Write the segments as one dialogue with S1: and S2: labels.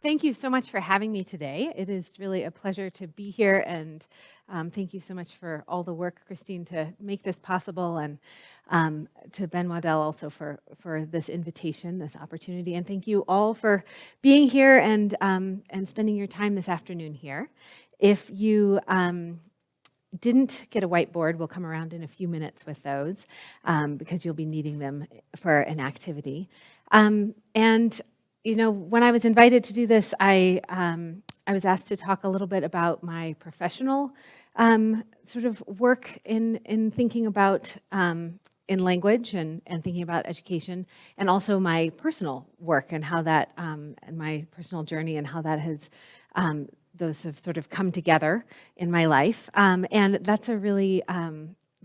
S1: Thank you so much for having me today. It is really a pleasure to be here, and thank you so much for all the work, Christine, to make this possible, and to Ben Waddell also for this invitation, this opportunity, and thank you all for being here and spending your time this afternoon here. If you didn't get a whiteboard, we'll come around in a few minutes with those because you'll be needing them for an activity. And you know, when I was invited to do this, I was asked to talk a little bit about my professional sort of work in thinking about in language and thinking about education, and also my personal work and how that and my personal journey and how that has those have sort of come together in my life, and that's a really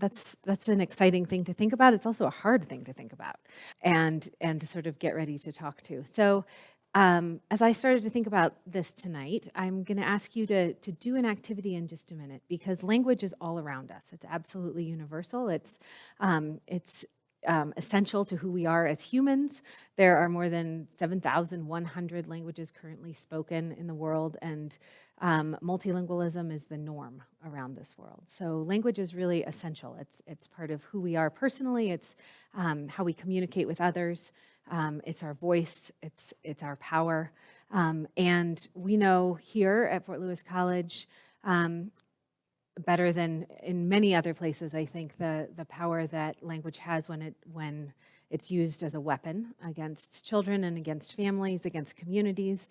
S1: that's an exciting thing to think about. It's also a hard thing to think about and to sort of get ready to talk to. So as I started to think about this tonight, I'm going to ask you to do an activity in just a minute, because language is all around us. It's absolutely universal. It's essential to who we are as humans. There are more than 7,100 languages currently spoken in the world, and multilingualism is the norm around this world. So language is really essential. It's part of who we are personally. It's how we communicate with others. It's our voice. It's our power. And we know here at Fort Lewis College, better than in many other places, I think, the power that language has when it's used as a weapon against children and against families, against communities.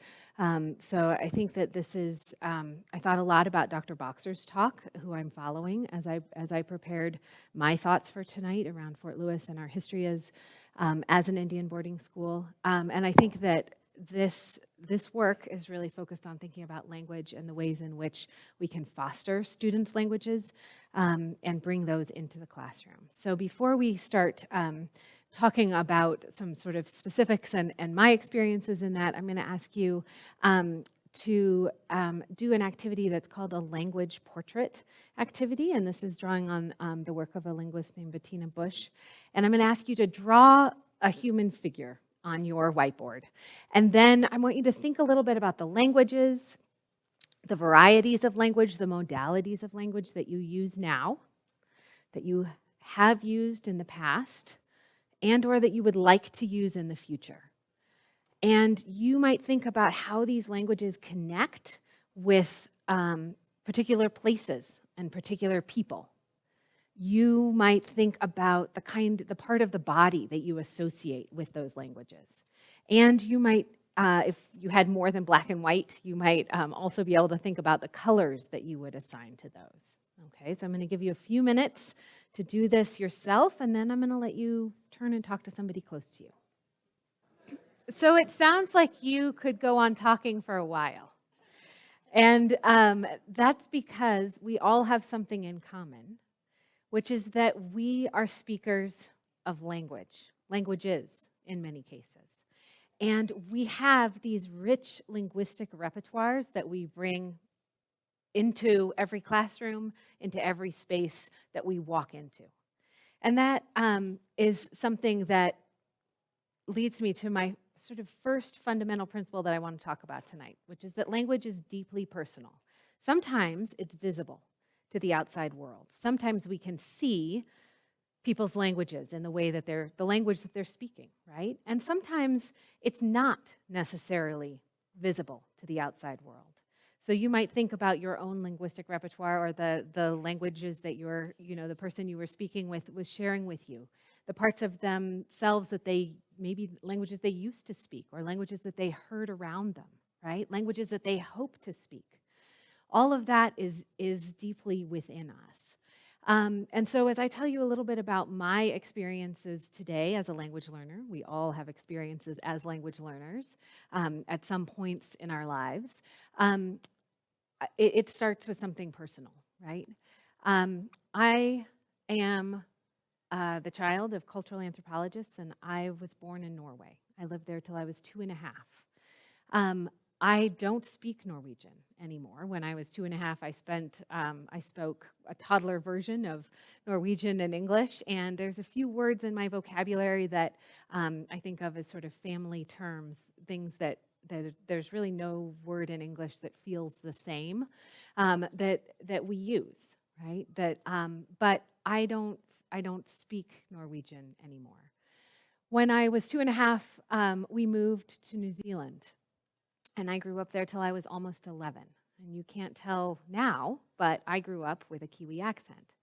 S1: So I think that this is, I thought a lot about Dr. Boxer's talk, who I'm following as I prepared my thoughts for tonight around Fort Lewis and our history as an Indian boarding school. And I think that this work is really focused on thinking about language and the ways in which we can foster students' languages and bring those into the classroom. So before we start talking about some sort of specifics and my experiences in that, I'm going to ask you to do an activity that's called a language portrait activity, and this is drawing on the work of a linguist named Bettina Bush. And I'm going to ask you to draw a human figure on your whiteboard. And then I want you to think a little bit about the languages, the varieties of language, the modalities of language that you use now, that you have used in the past, and or that you would like to use in the future. And you might think about how these languages connect with particular places and particular people. You might think about the part of the body that you associate with those languages. And you might, if you had more than black and white, you might also be able to think about the colors that you would assign to those. Okay, so I'm going to give you a few minutes to do this yourself, and then I'm going to let you turn and talk to somebody close to you. So it sounds like you could go on talking for a while. And that's because we all have something in common, which is that we are speakers of languages in many cases. And we have these rich linguistic repertoires that we bring into every classroom, into every space that we walk into. And that is something that leads me to my sort of first fundamental principle that I want to talk about tonight, which is that language is deeply personal. Sometimes it's visible to the outside world. Sometimes we can see people's languages in the way that the language that they're speaking, right? And sometimes it's not necessarily visible to the outside world. So you might think about your own linguistic repertoire, or the languages that the person you were speaking with was sharing with you, the parts of themselves that maybe languages they used to speak, or languages that they heard around them, right? Languages that they hope to speak. All of that is deeply within us. And so as I tell you a little bit about my experiences today as a language learner, we all have experiences as language learners at some points in our lives. It starts with something personal, right? I am the child of cultural anthropologists, and I was born in Norway. I lived there till I was 2.5. I don't speak Norwegian anymore. When I was 2.5, I spoke a toddler version of Norwegian and English, and there's a few words in my vocabulary that I think of as sort of family terms, things that There's really no word in English that feels the same that we use, right? But I don't speak Norwegian anymore. When I was 2.5, we moved to New Zealand, and I grew up there till I was almost 11. And you can't tell now, but I grew up with a Kiwi accent.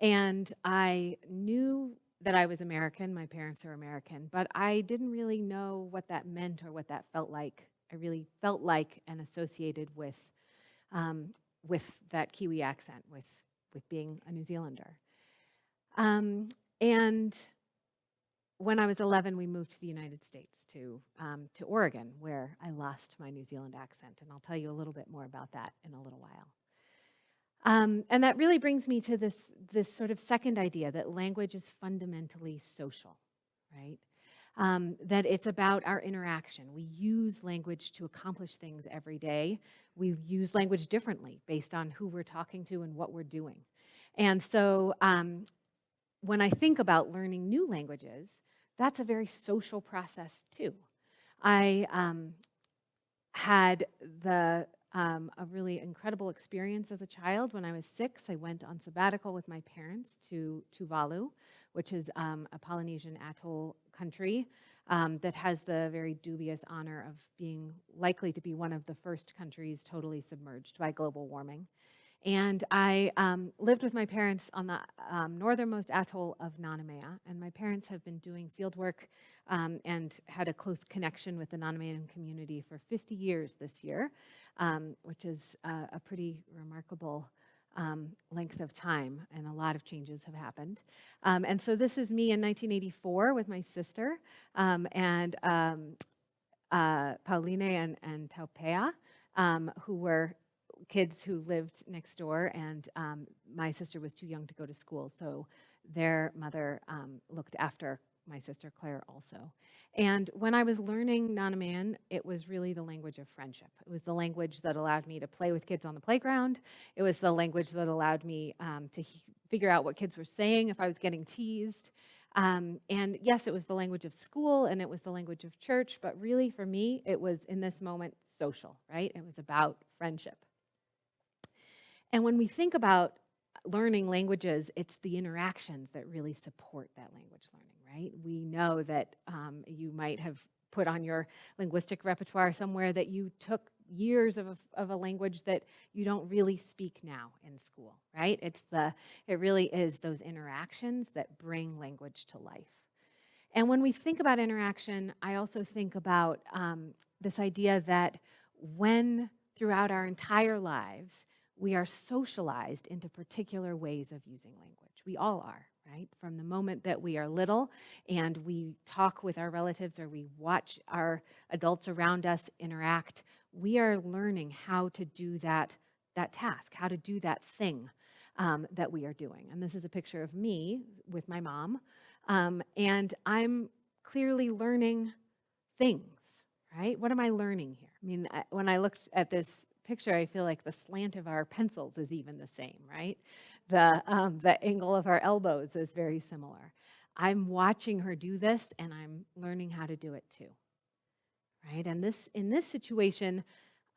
S1: And I knew that I was American. My parents are American, but I didn't really know what that meant or what that felt like. I really felt like and associated with that Kiwi accent, with being a New Zealander. And when I was 11, we moved to the United States, to Oregon, where I lost my New Zealand accent. And I'll tell you a little bit more about that in a little while. And that really brings me to this sort of second idea, that language is fundamentally social, right? That it's about our interaction. We use language to accomplish things every day. We use language differently based on who we're talking to and what we're doing. And so when I think about learning new languages, that's a very social process too. I had a really incredible experience as a child. When I was 6, I went on sabbatical with my parents to Tuvalu, which is a Polynesian atoll country that has the very dubious honor of being likely to be one of the first countries totally submerged by global warming. And I lived with my parents on the northernmost atoll of Nanumea, and my parents have been doing field work and had a close connection with the Nanamean community for 50 years this year, which is a pretty remarkable length of time, and a lot of changes have happened. And so this is me in 1984 with my sister and Pauline and Taupea, who were kids who lived next door, and my sister was too young to go to school, so their mother looked after my sister Claire also. And when I was learning Nanamean, it was really the language of friendship. It was the language that allowed me to play with kids on the playground. It was the language that allowed me to figure out what kids were saying if I was getting teased. And yes, it was the language of school and it was the language of church, but really for me, it was in this moment social, right? It was about friendship. And when we think about learning languages, it's the interactions that really support that language learning, right? We know that you might have put on your linguistic repertoire somewhere that you took years of a language that you don't really speak now in school, right? It really is those interactions that bring language to life. And when we think about interaction, I also think about this idea that when throughout our entire lives, we are socialized into particular ways of using language. We all are, right? From the moment that we are little and we talk with our relatives or we watch our adults around us interact, we are learning how to do that task, how to do that thing that we are doing. And this is a picture of me with my mom, and I'm clearly learning things, right? What am I learning here? I mean, when I looked at this picture, I feel like the slant of our pencils is even the same, right? The angle of our elbows is very similar. I'm watching her do this, and I'm learning how to do it too, right? And in this situation,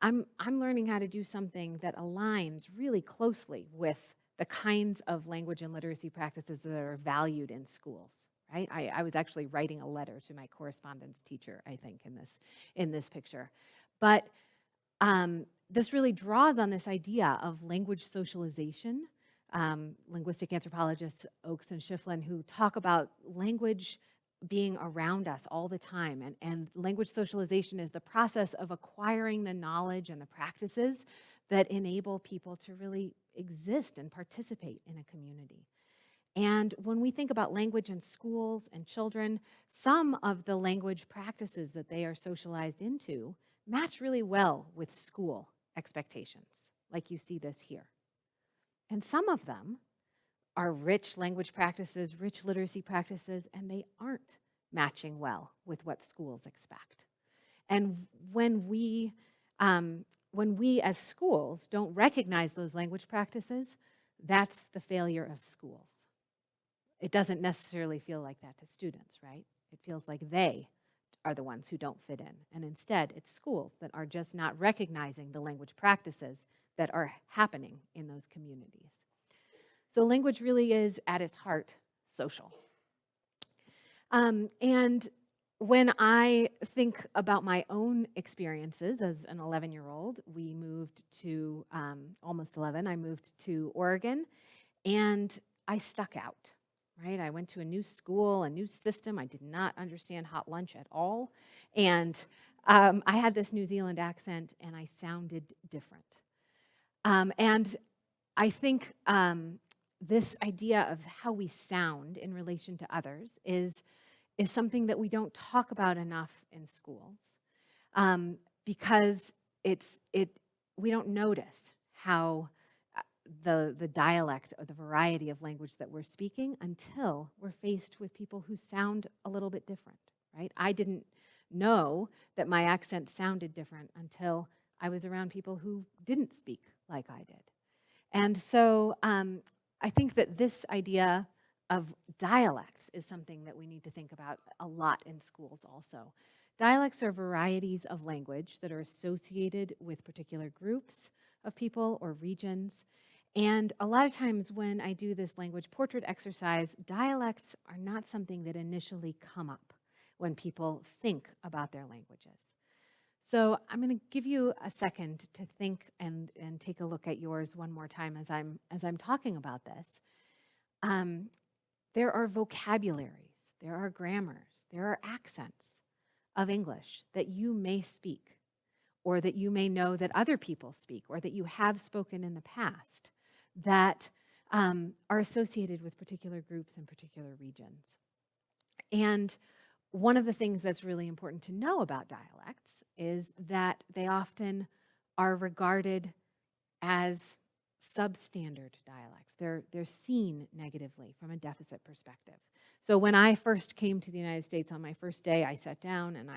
S1: I'm learning how to do something that aligns really closely with the kinds of language and literacy practices that are valued in schools, right? I was actually writing a letter to my correspondence teacher, I think, in this picture, but this really draws on this idea of language socialization. Linguistic anthropologists Oakes and Schifflin, who talk about language being around us all the time. And language socialization is the process of acquiring the knowledge and the practices that enable people to really exist and participate in a community. And when we think about language in schools and children, some of the language practices that they are socialized into match really well with school expectations, like you see this here. And some of them are rich language practices, rich literacy practices, and they aren't matching well with what schools expect. And when we as schools don't recognize those language practices, that's the failure of schools. It doesn't necessarily feel like that to students, right? It feels like they are the ones who don't fit in. And instead, it's schools that are just not recognizing the language practices that are happening in those communities. So language really is, at its heart, social. And when I think about my own experiences as an 11-year-old, we moved to, almost 11, I moved to Oregon, and I stuck out, right? I went to a new school, a new system. I did not understand hot lunch at all. And I had this New Zealand accent, and I sounded different. And I think this idea of how we sound in relation to others is something that we don't talk about enough in schools, because we don't notice how the dialect or the variety of language that we're speaking until we're faced with people who sound a little bit different, right? I didn't know that my accent sounded different until I was around people who didn't speak like I did. And so I think that this idea of dialects is something that we need to think about a lot in schools also. Dialects are varieties of language that are associated with particular groups of people or regions. And a lot of times when I do this language portrait exercise, dialects are not something that initially come up when people think about their languages. So I'm going to give you a second to think and take a look at yours one more time as I'm talking about this. There are vocabularies, there are grammars, there are accents of English that you may speak, or that you may know that other people speak, or that you have spoken in the past, that are associated with particular groups and particular regions. And one of the things that's really important to know about dialects is that they often are regarded as substandard dialects. They're seen negatively from a deficit perspective. So when I first came to the United States on my first day, I sat down and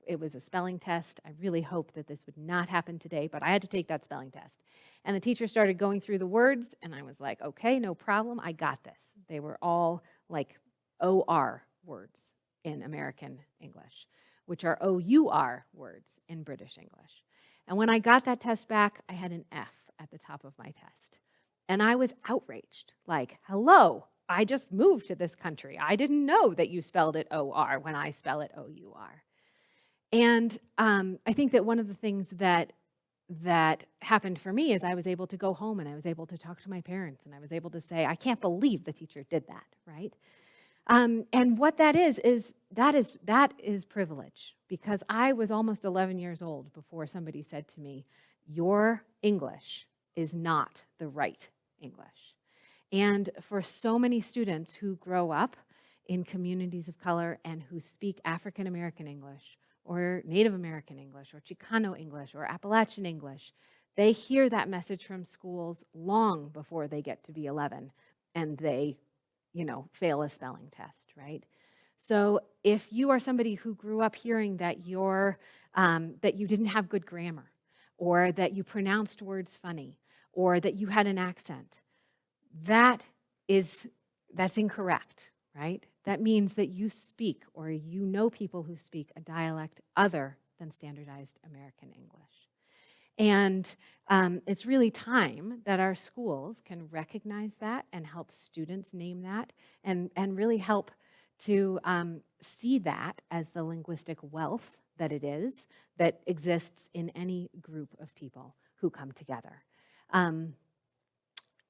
S1: it was a spelling test. I really hope that this would not happen today, but I had to take that spelling test. And the teacher started going through the words, and I was like, okay, no problem, I got this. They were all like OR words in American English, which are OUR words in British English. And when I got that test back, I had an F at the top of my test. And I was outraged, like, hello, I just moved to this country. I didn't know that you spelled it OR when I spell it OUR. And I think that one of the things that happened for me is I was able to go home and I was able to talk to my parents and I was able to say, I can't believe the teacher did that, right? And what that is privilege, because I was almost 11 years old before somebody said to me, your English is not the right English. And for so many students who grow up in communities of color and who speak African American English or Native American English or Chicano English or Appalachian English, they hear that message from schools long before they get to be 11 and they fail a spelling test, right? So if you are somebody who grew up hearing that that you didn't have good grammar, or that you pronounced words funny, or that you had an accent, that's incorrect, right? That means that you speak, or you know people who speak a dialect other than standardized American English. And it's really time that our schools can recognize that and help students name that and really help to see that as the linguistic wealth that it is that exists in any group of people who come together. And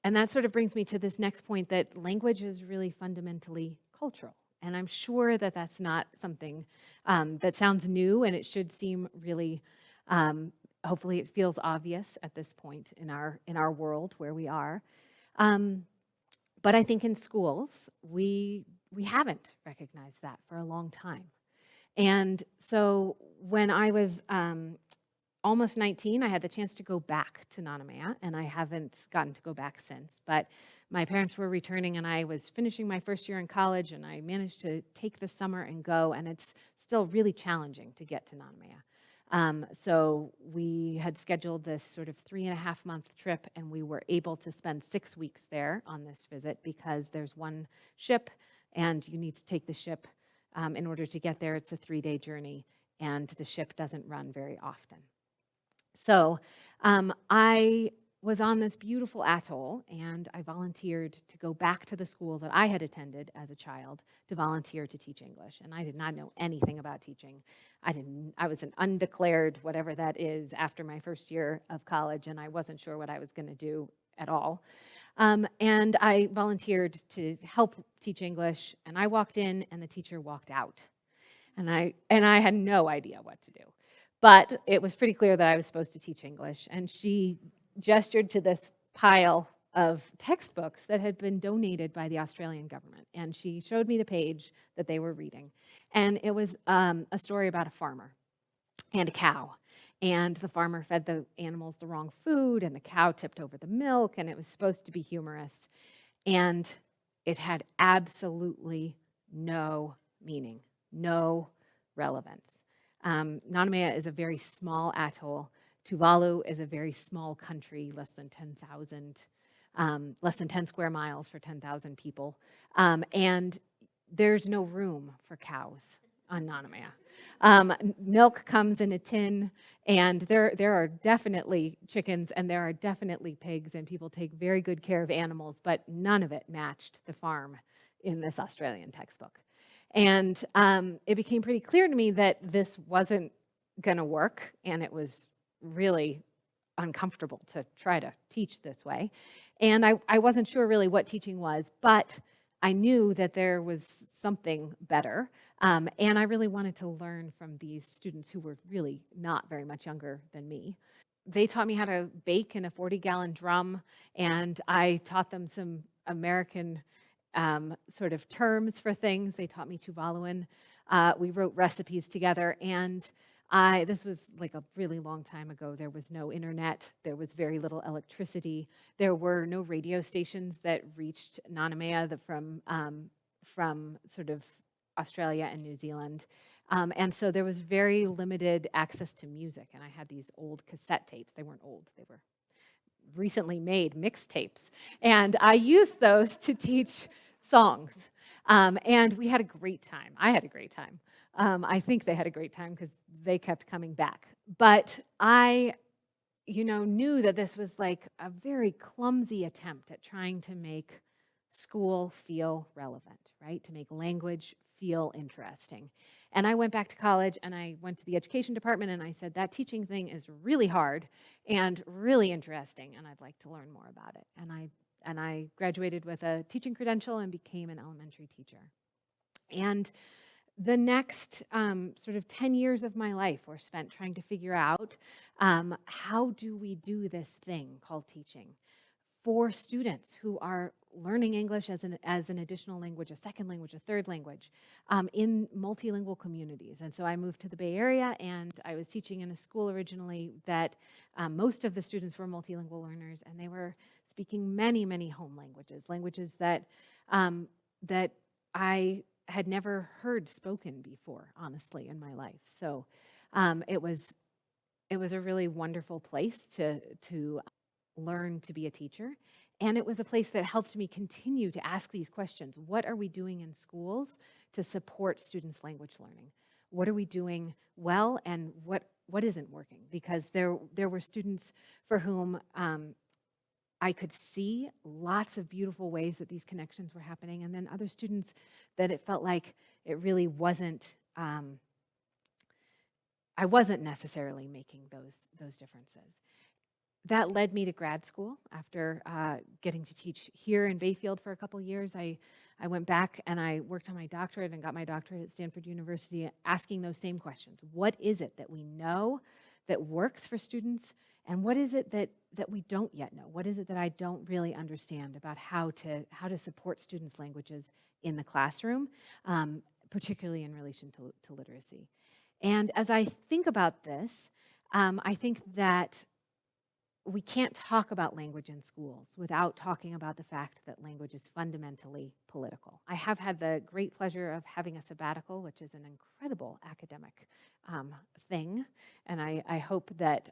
S1: that sort of brings me to this next point, that language is really fundamentally cultural. And I'm sure that that's not something that sounds new, and it should seem really hopefully it feels obvious at this point in our world where we are. But I think in schools, we haven't recognized that for a long time. And so when I was almost 19, I had the chance to go back to Nanamea, and I haven't gotten to go back since. But my parents were returning, and I was finishing my first year in college, and I managed to take the summer and go, and it's still really challenging to get to Nanamea. So we had scheduled this sort of 3.5-month trip, and we were able to spend 6 weeks there on this visit because there's one ship, and you need to take the ship In order to get there, it's a 3-day journey, and the ship doesn't run very often. So I was on this beautiful atoll, and I volunteered to go back to the school that I had attended as a child to volunteer to teach English. And I did not know anything about teaching. I was an undeclared whatever that is after my first year of college, and I wasn't sure what I was going to do at all. And I volunteered to help teach English, and I walked in, and the teacher walked out. And I had no idea what to do. But it was pretty clear that I was supposed to teach English, and she gestured to this pile of textbooks that had been donated by the Australian government, and she showed me the page that they were reading. And it was a story about a farmer and a cow. And the farmer fed the animals the wrong food, and the cow tipped over the milk, and it was supposed to be humorous. And it had absolutely no meaning, no relevance. Nanumea is a very small atoll. Tuvalu is a very small country, less than 10 square miles for 10,000 people. And there's no room for cows on Nanumea. Milk comes in a tin, and there are definitely chickens, and there are definitely pigs, and people take very good care of animals, but none of it matched the farm in this Australian textbook. And it became pretty clear to me that this wasn't going to work, and it was really uncomfortable to try to teach this way. And I wasn't sure really what teaching was, but I knew that there was something better. And I really wanted to learn from these students who were really not very much younger than me. They taught me how to bake in a 40-gallon drum, and I taught them some American sort of terms for things. They taught me Tuvaluan. We wrote recipes together, and this was like a really long time ago. There was no internet. There was very little electricity. There were no radio stations that reached Nanumea from sort of Australia and New Zealand. And so there was very limited access to music. And I had these old cassette tapes. They weren't old. They were recently made mixtapes. And I used those to teach songs. And we had a great time. I had a great time. I think they had a great time because they kept coming back. But I, knew that this was like a very clumsy attempt at trying to make school feel relevant, right? To make language feel interesting. And I went back to college, and I went to the education department, and I said, that teaching thing is really hard and really interesting, and I'd like to learn more about it. And I graduated with a teaching credential and became an elementary teacher. And the next sort of 10 years of my life were spent trying to figure out how do we do this thing called teaching for students who are learning English as an additional language, a second language, a third language, in multilingual communities. And so I moved to the Bay Area, and I was teaching in a school originally that most of the students were multilingual learners, and they were speaking many, many home languages that that I had never heard spoken before, honestly, in my life. So it was a really wonderful place to learn to be a teacher. And it was a place that helped me continue to ask these questions. What are we doing in schools to support students' language learning? What are we doing well, and what isn't working? Because there were students for whom I could see lots of beautiful ways that these connections were happening, and then other students that it felt like it really wasn't, I wasn't necessarily making those differences. That led me to grad school. After getting to teach here in Bayfield for a couple years, I went back and I worked on my doctorate and got my doctorate at Stanford University, asking those same questions. What is it that we know that works for students, and what is it that we don't yet know? What is it that I don't really understand about how to support students' languages in the classroom, particularly in relation to literacy? And as I think about this, I think that we can't talk about language in schools without talking about the fact that language is fundamentally political. I have had the great pleasure of having a sabbatical, which is an incredible academic thing, and I hope that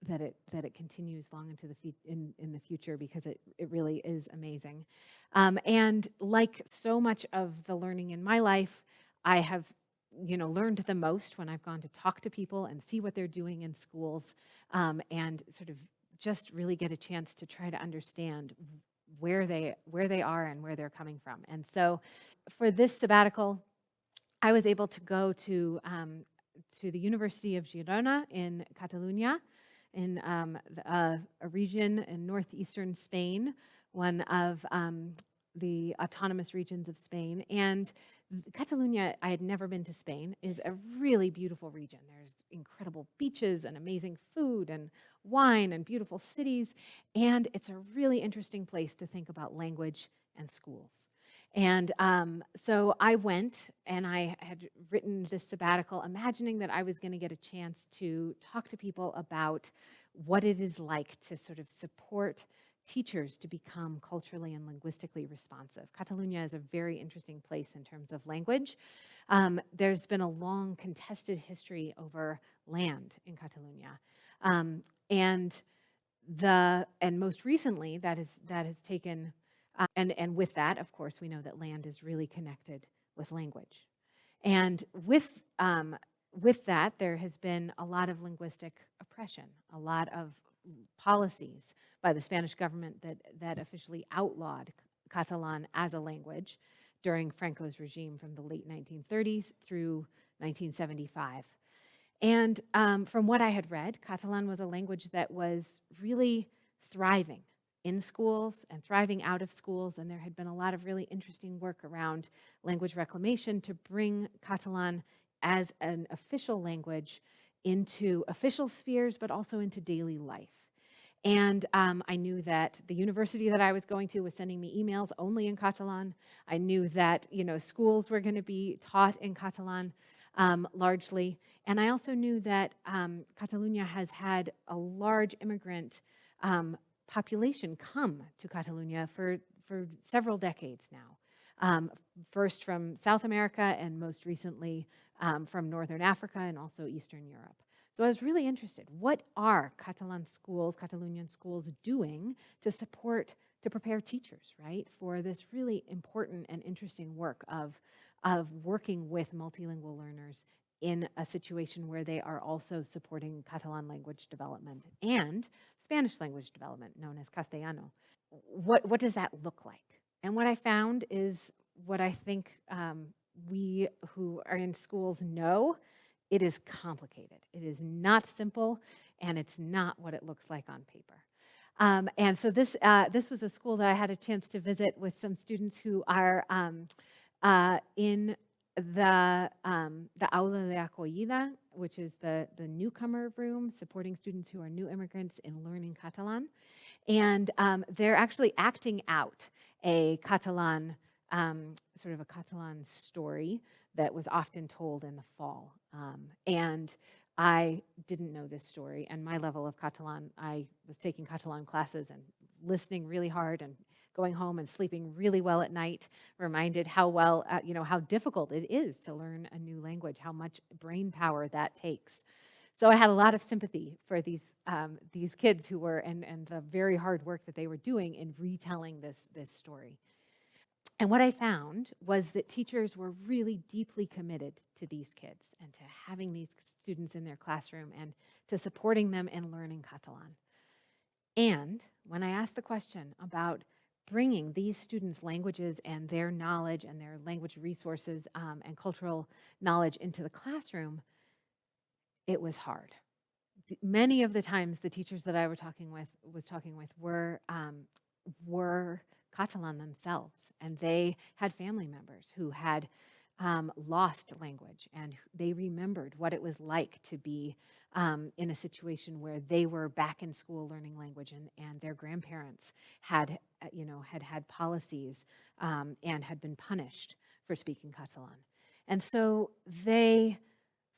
S1: it continues long into in the future, because it really is amazing. And like so much of the learning in my life, I have, learned the most when I've gone to talk to people and see what they're doing in schools, and sort of just really get a chance to try to understand where they are and where they're coming from. And so, for this sabbatical, I was able to go to the University of Girona in Catalonia, in a region in northeastern Spain, one of the autonomous regions of Spain. And Catalonia, I had never been to Spain, is a really beautiful region. There's incredible beaches and amazing food and wine and beautiful cities. And it's a really interesting place to think about language and schools. And so I went, and I had written this sabbatical imagining that I was going to get a chance to talk to people about what it is like to sort of support teachers to become culturally and linguistically responsive. Catalonia is a very interesting place in terms of language. There's been a long contested history over land in Catalonia. And most recently, that has taken, and with that, of course, we know that land is really connected with language. And with that, there has been a lot of linguistic oppression, a lot of policies by the Spanish government that officially outlawed Catalan as a language during Franco's regime from the late 1930s through 1975. And from what I had read, Catalan was a language that was really thriving in schools and thriving out of schools, and there had been a lot of really interesting work around language reclamation to bring Catalan as an official language into official spheres, but also into daily life. And I knew that the university that I was going to was sending me emails only in Catalan. I knew that schools were going to be taught in Catalan largely. And I also knew that Catalonia has had a large immigrant population come to Catalonia for several decades now. First from South America, and most recently from Northern Africa and also Eastern Europe. So I was really interested. What are Catalonian schools doing to prepare teachers, right, for this really important and interesting work of working with multilingual learners in a situation where they are also supporting Catalan language development and Spanish language development, known as Castellano. What does that look like? And what I found is what I think we who are in schools know. It is complicated. It is not simple, and it's not what it looks like on paper. And so this was a school that I had a chance to visit with some students who are in the Aula de Acogida, which is the newcomer room, supporting students who are new immigrants in learning Catalan. And they're actually acting out a Catalan, sort of a Catalan story that was often told in the fall. And I didn't know this story, and my level of Catalan, I was taking Catalan classes and listening really hard and going home and sleeping really well at night, reminded how difficult it is to learn a new language, how much brain power that takes. So I had a lot of sympathy for these kids who were, and the very hard work that they were doing in retelling this story. And what I found was that teachers were really deeply committed to these kids and to having these students in their classroom and to supporting them in learning Catalan. And when I asked the question about bringing these students' languages and their knowledge and their language resources and cultural knowledge into the classroom, it was hard. Many of the times the teachers that I was talking with were Catalan themselves, and they had family members who had lost language, and they remembered what it was like to be in a situation where they were back in school learning language, and their grandparents had policies and had been punished for speaking Catalan. And so they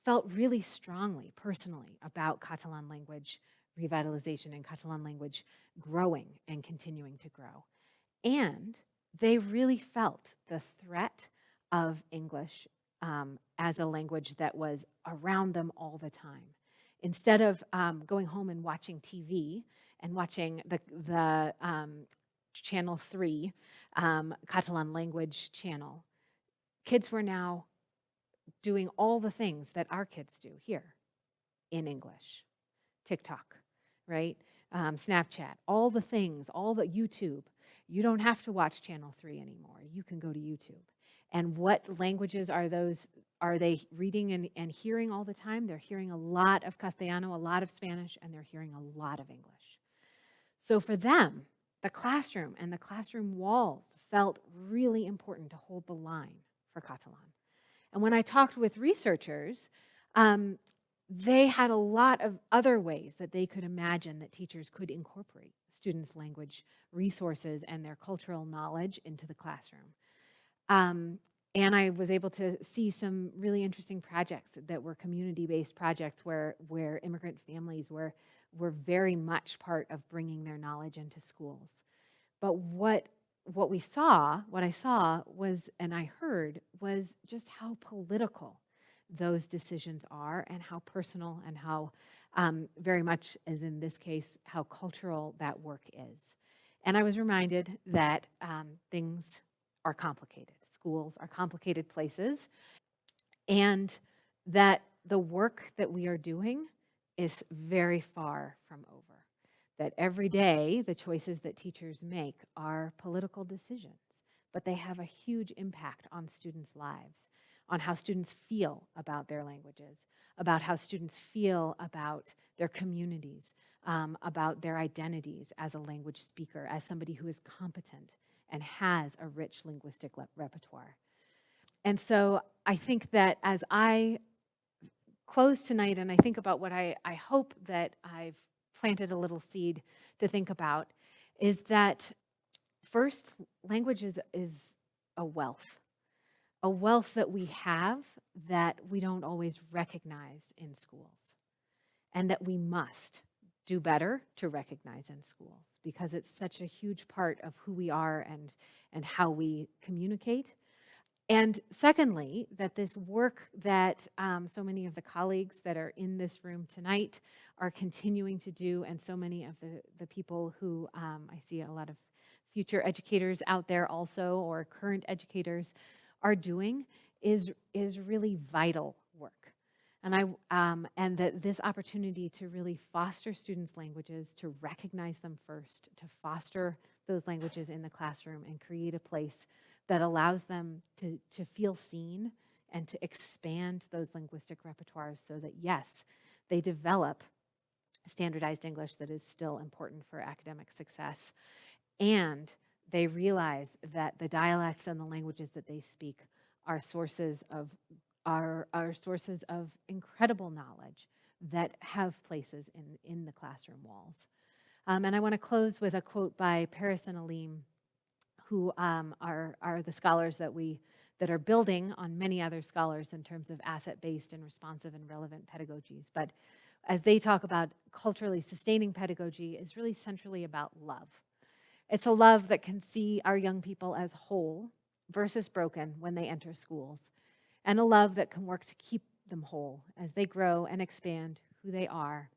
S1: felt really strongly, personally, about Catalan language revitalization and Catalan language growing and continuing to grow. And they really felt the threat of English as a language that was around them all the time. Instead of going home and watching TV and watching the Channel 3 Catalan language channel, kids were now doing all the things that our kids do here in English. TikTok, right? Snapchat, all the things, all the YouTube. You don't have to watch Channel 3 anymore. You can go to YouTube. And what languages are they reading and hearing all the time? They're hearing a lot of Castellano, a lot of Spanish, and they're hearing a lot of English. So for them, the classroom and the classroom walls felt really important to hold the line for Catalan. And when I talked with researchers, they had a lot of other ways that they could imagine that teachers could incorporate students' language resources and their cultural knowledge into the classroom. And I was able to see some really interesting projects that were community-based projects where immigrant families were very much part of bringing their knowledge into schools. But what I saw was, and I heard, was just how political those decisions are and how personal and how very much, as in this case, how cultural that work is. And I was reminded that things are complicated. Schools are complicated places, and that the work that we are doing is very far from over. That every day, the choices that teachers make are political decisions, but they have a huge impact on students' lives, on how students feel about their languages, about how students feel about their communities, about their identities as a language speaker, as somebody who is competent and has a rich linguistic repertoire. And so I think that as I close tonight and I think about what I hope that I've planted a little seed to think about, is that first, language is a wealth that we have that we don't always recognize in schools, and that we must do better to recognize in schools, because it's such a huge part of who we are and how we communicate. And secondly, that this work that so many of the colleagues that are in this room tonight are continuing to do, and so many of the people who I see a lot of future educators out there also, or current educators are doing, is really vital work. And that this opportunity to really foster students' languages, to recognize them first, to foster those languages in the classroom and create a place that allows them to feel seen and to expand those linguistic repertoires so that, yes, they develop standardized English that is still important for academic success. And they realize that the dialects and the languages that they speak are sources of incredible knowledge that have places in the classroom walls. And I want to close with a quote by Paris and Alim, who are the scholars that are building on many other scholars in terms of asset-based and responsive and relevant pedagogies. But as they talk about culturally sustaining pedagogy, is really centrally about love. It's a love that can see our young people as whole versus broken when they enter schools, and a love that can work to keep them whole as they grow and expand who they are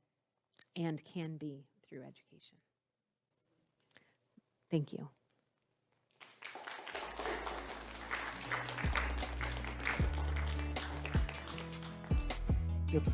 S1: and can be through education. Thank you. Thank you.